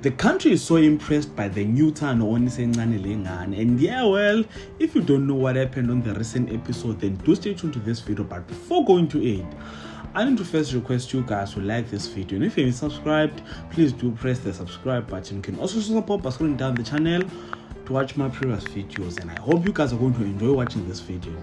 The country is so impressed by the new Thando Onisencane Lengane, and yeah, well, if you don't know what happened on the recent episode, then do stay tuned to this video. But before going to it, I need to first request you guys to like this video, and if you haven't subscribed, please do press the subscribe button. You can also support by scrolling down the channel to watch my previous videos, and I hope you guys are going to enjoy watching this video.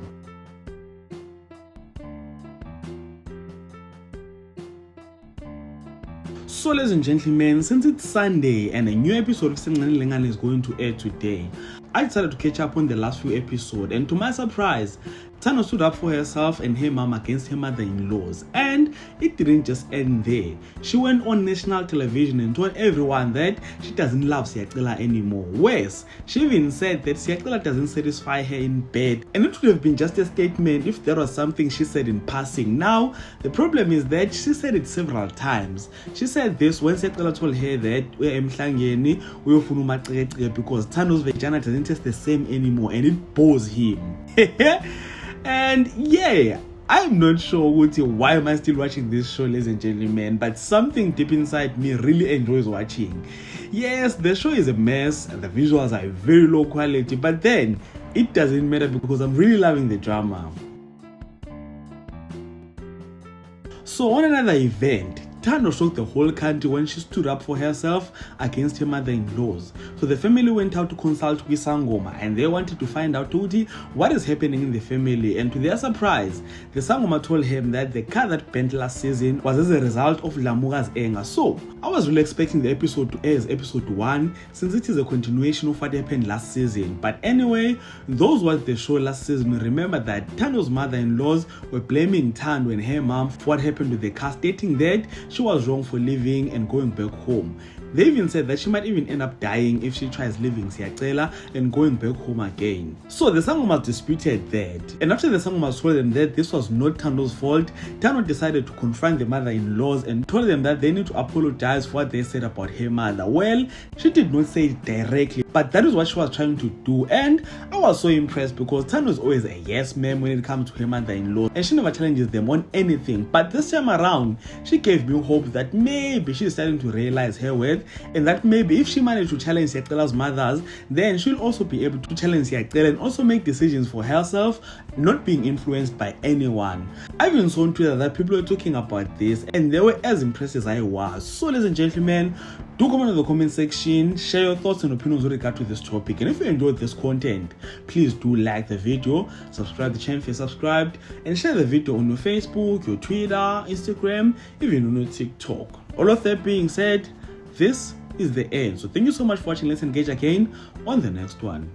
So ladies and gentlemen, since it's Sunday and a new episode of Sencane Lengane is going to air today, I decided to catch up on the last few episodes, and to my surprise, Thando stood up for herself and her mom against her mother-in-laws, and it didn't just end there. She went on national television and told everyone that she doesn't love Siyacela anymore. Worse, she even said that Siyacela doesn't satisfy her in bed, and it would have been just a statement if there was something she said in passing. Now, the problem is that she said it several times. She said this when Siyacela told her that we're emhlangeni uyofuna umacece because Thando's vagina doesn't taste the same anymore, and it bores him. And yeah, I'm not sure why am I still watching this show, ladies and gentlemen, but something deep inside me really enjoys watching. Yes, the show is a mess and the visuals are very low quality, but then it doesn't matter because I'm really loving the drama. So on another event, Thando shocked the whole country when she stood up for herself against her mother-in-laws. So the family went out to consult with Sangoma, and they wanted to find out what is happening in the family. And to their surprise, the Sangoma told him that the car that bent last season was as a result of Lamuga's anger. So I was really expecting the episode to air as episode 1, since it is a continuation of what happened last season. But anyway, those who watched the show last season will remember that Thando's mother-in-laws were blaming Thando and her mom for what happened with the car, stating that she was wrong for leaving and going back home. They even said that she might even end up dying if she tries leaving Siyacela and going back home again. So the Sangomas disputed that, and after the Sangomas told them that this was not Thando's fault, Thando decided to confront the mother-in-laws and told them that they need to apologize for what they said about her mother. Well, she did not say it directly, but that is what she was trying to do, and I was so impressed because Thando is always a yes man when it comes to her mother-in-law, and she never challenges them on anything. But this time around, she gave me hope that maybe she's starting to realize her worth, and that maybe if she managed to challenge Siyacela's mothers, then she'll also be able to challenge Siyacela and also make decisions for herself, not being influenced by anyone. I even saw on Twitter that people were talking about this, and they were as impressed as I was. So ladies and gentlemen, do comment in the comment section, share your thoughts and opinions with regard to this topic, and if you enjoyed this content, please do like the video, subscribe to the channel if you're subscribed, and share the video on your Facebook, your Twitter, Instagram, even on your TikTok. All of that being said, this is the end. So thank you so much for watching. Let's engage again on the next one.